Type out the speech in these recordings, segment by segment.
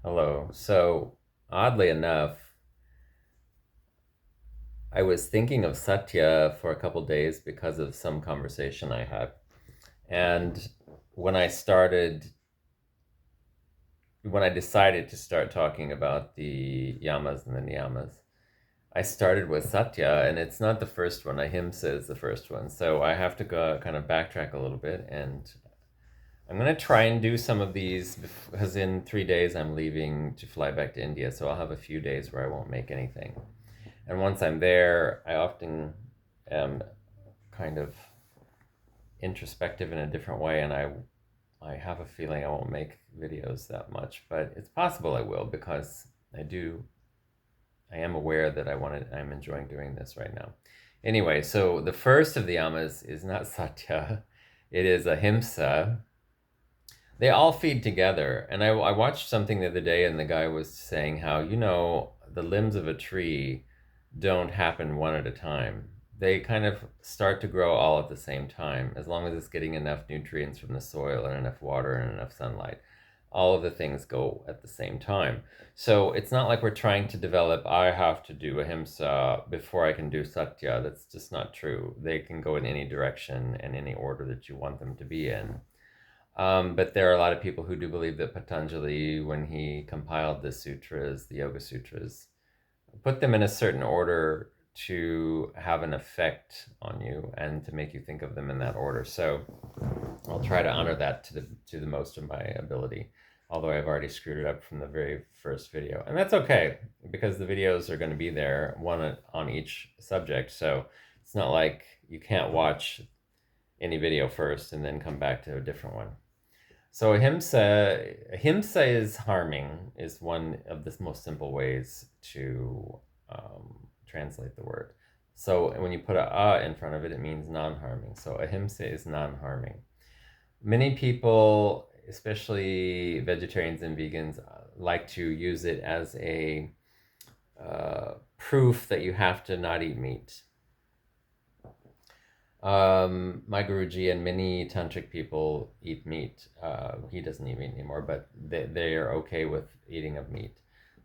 Hello. So, oddly enough, I was thinking of Satya for a couple days because of some conversation I had. And when I started, when I decided to start talking about the yamas and the niyamas, I started with Satya, and it's not the first one. Ahimsa is the first one. So I have to go kind of backtrack a little bit, and I'm gonna try and do some of these because in 3 days I'm leaving to fly back to India. So I'll have a few days where I won't make anything. And once I'm there, I often am kind of introspective in a different way, and I have a feeling I won't make videos that much, but it's possible I will because I am aware that I'm enjoying doing this right now. Anyway, so the first of the yamas is not satya, it is ahimsa. They all feed together, and I watched something the other day, and the guy was saying how the limbs of a tree don't happen one at a time. They kind of start to grow all at the same time, as long as it's getting enough nutrients from the soil and enough water and enough sunlight. All of the things go at the same time. So it's not like we're trying to develop, I have to do ahimsa before I can do satya. That's just not true. They can go in any direction and any order that you want them to be in. But there are a lot of people who do believe that Patanjali, when he compiled the sutras, the Yoga Sutras, put them in a certain order to have an effect on you and to make you think of them in that order. So I'll try to honor that to the most of my ability. Although I've already screwed it up from the very first video, and that's okay because the videos are going to be there, one on each subject. So it's not like you can't watch any video first and then come back to a different one. So ahimsa is harming is one of the most simple ways to translate the word. So when you put a in front of it, it means non-harming. So ahimsa is non-harming. Many people, especially vegetarians and vegans, like to use it as a proof that you have to not eat meat. My Guruji and many tantric people eat meat. He doesn't eat meat anymore, but they are okay with eating of meat.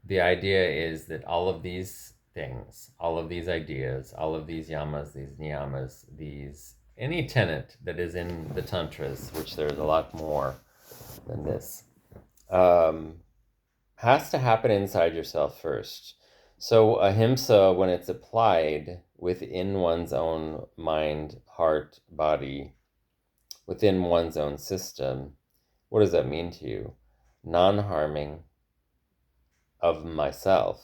The idea is that all of these things, all of these ideas, all of these yamas, these niyamas, these any tenet that is in the tantras, which there's a lot more than this, um, has to happen inside yourself first. So ahimsa, when it's applied within one's own mind, heart, body, within one's own system, what does that mean to you? Non-harming of myself.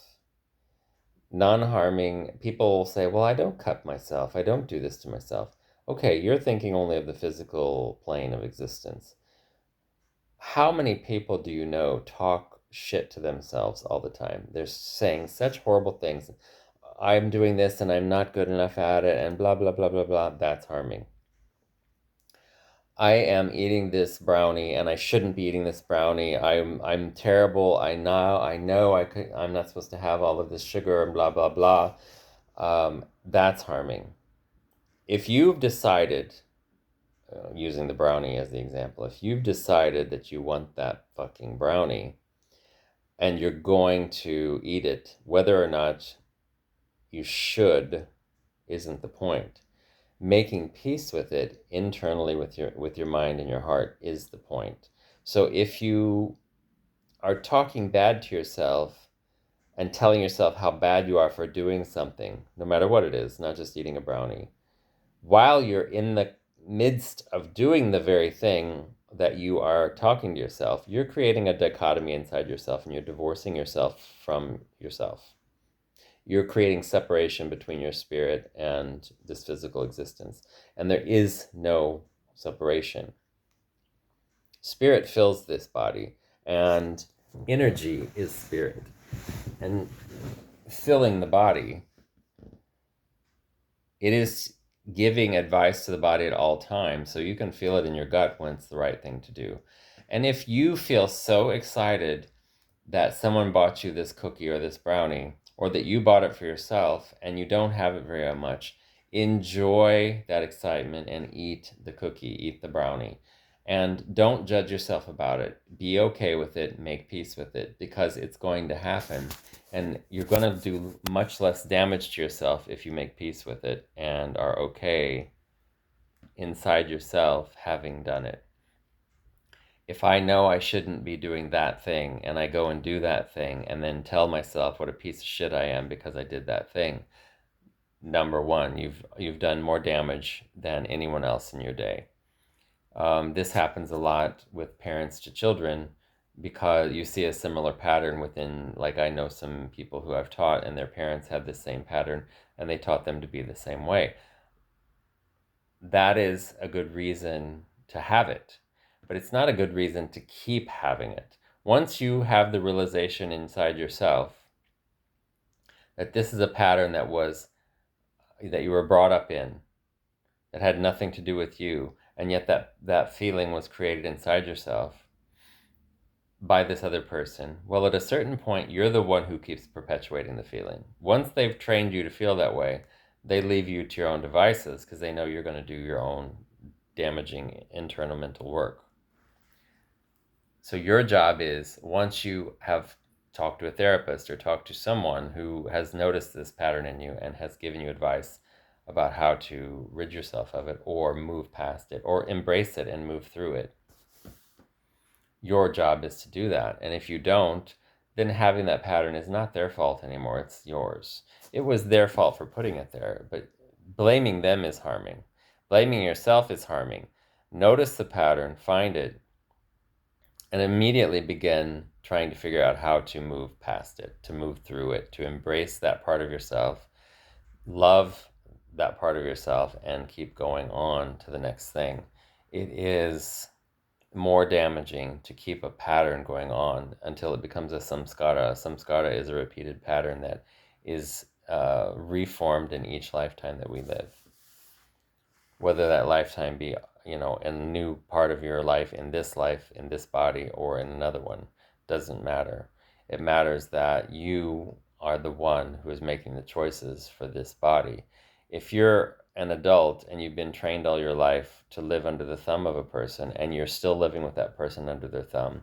Non-harming, people will say, well, I don't cut myself. I don't do this to myself. Okay, you're thinking only of the physical plane of existence. How many people do you know talk shit to themselves all the time? They're saying such horrible things. I'm doing this and I'm not good enough at it and blah blah blah blah blah. That's harming. I am eating this brownie and I shouldn't be eating this brownie. I'm terrible. I know I'm not supposed to have all of this sugar and blah blah blah. That's harming. If you've decided, using the brownie as the example, if you've decided that you want that fucking brownie and you're going to eat it, whether or not you should isn't the point. Making peace with it internally with your mind and your heart is the point. So if you are talking bad to yourself and telling yourself how bad you are for doing something, no matter what it is, not just eating a brownie, while you're in the midst of doing the very thing that you are talking to yourself, you're creating a dichotomy inside yourself and you're divorcing yourself from yourself. You're creating separation between your spirit and this physical existence. And there is no separation. Spirit fills this body, and energy is spirit. And filling the body, it is giving advice to the body at all times, so you can feel it in your gut when it's the right thing to do. And if you feel so excited that someone bought you this cookie or this brownie, or that you bought it for yourself and you don't have it very much, enjoy that excitement and eat the cookie, eat the brownie. And don't judge yourself about it. Be okay with it, make peace with it, because it's going to happen. And you're going to do much less damage to yourself if you make peace with it and are okay inside yourself having done it. If I know I shouldn't be doing that thing and I go and do that thing and then tell myself what a piece of shit I am because I did that thing, number one, you've done more damage than anyone else in your day. This happens a lot with parents to children because you see a similar pattern within, like I know some people who I've taught and their parents had the same pattern and they taught them to be the same way. That is a good reason to have it, but it's not a good reason to keep having it. Once you have the realization inside yourself that this is a pattern that you were brought up in, that had nothing to do with you, and yet that feeling was created inside yourself by this other person, well, at a certain point, you're the one who keeps perpetuating the feeling. Once they've trained you to feel that way, they leave you to your own devices because they know you're going to do your own damaging internal mental work. So your job is, once you have talked to a therapist or talked to someone who has noticed this pattern in you and has given you advice about how to rid yourself of it or move past it or embrace it and move through it, your job is to do that. And if you don't, then having that pattern is not their fault anymore, it's yours. It was their fault for putting it there, but blaming them is harming. Blaming yourself is harming. Notice the pattern, find it, and immediately begin trying to figure out how to move past it, to move through it, to embrace that part of yourself, love that part of yourself, and keep going on to the next thing. It is more damaging to keep a pattern going on until it becomes a samskara. A samskara is a repeated pattern that is reformed in each lifetime that we live. Whether that lifetime be, a new part of your life, in this body, or in another one, doesn't matter. It matters that you are the one who is making the choices for this body. If you're an adult and you've been trained all your life to live under the thumb of a person and you're still living with that person under their thumb,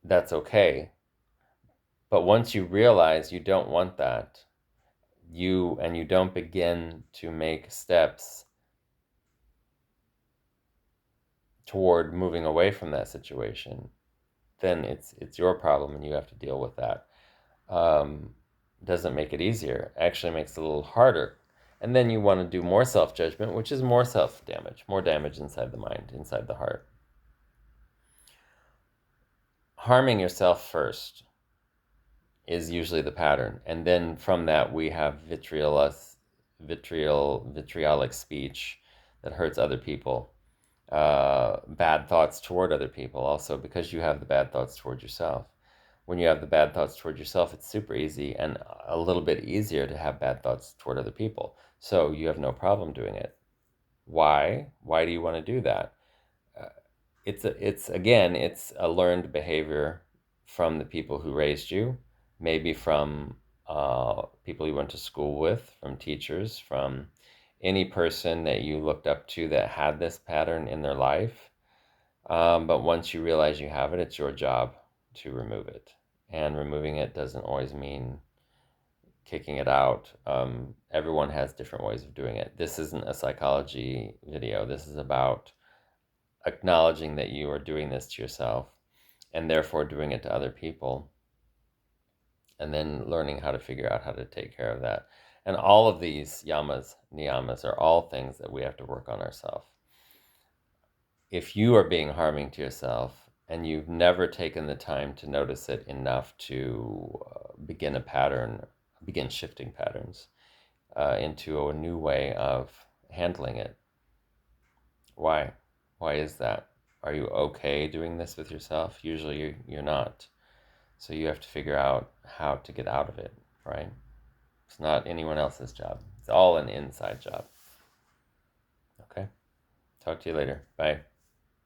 that's okay. But once you realize you don't want that, you don't begin to make steps toward moving away from that situation, then it's your problem and you have to deal with that. Doesn't make it easier. Actually makes it a little harder. And then you want to do more self-judgment, which is more self-damage, more damage inside the mind, inside the heart. Harming yourself first is usually the pattern. And then from that, we have vitriolic speech that hurts other people. Bad thoughts toward other people also, because you have the bad thoughts toward yourself. When you have the bad thoughts toward yourself, it's super easy and a little bit easier to have bad thoughts toward other people. So you have no problem doing it. Why? Why do you want to do that? Uh, it's a learned behavior from the people who raised you, maybe from people you went to school with, from teachers, from any person that you looked up to that had this pattern in their life. But once you realize you have it, it's your job to remove it. And removing it doesn't always mean kicking it out. Everyone has different ways of doing it. This isn't a psychology video. This is about acknowledging that you are doing this to yourself and therefore doing it to other people, and then learning how to figure out how to take care of that. And all of these yamas, niyamas, are all things that we have to work on ourselves. If you are being harming to yourself and you've never taken the time to notice it enough to begin shifting patterns into a new way of handling it. Why? Why is that? Are you okay doing this with yourself? Usually you're not. So you have to figure out how to get out of it, right? It's not anyone else's job. It's all an inside job. Okay? Talk to you later. Bye.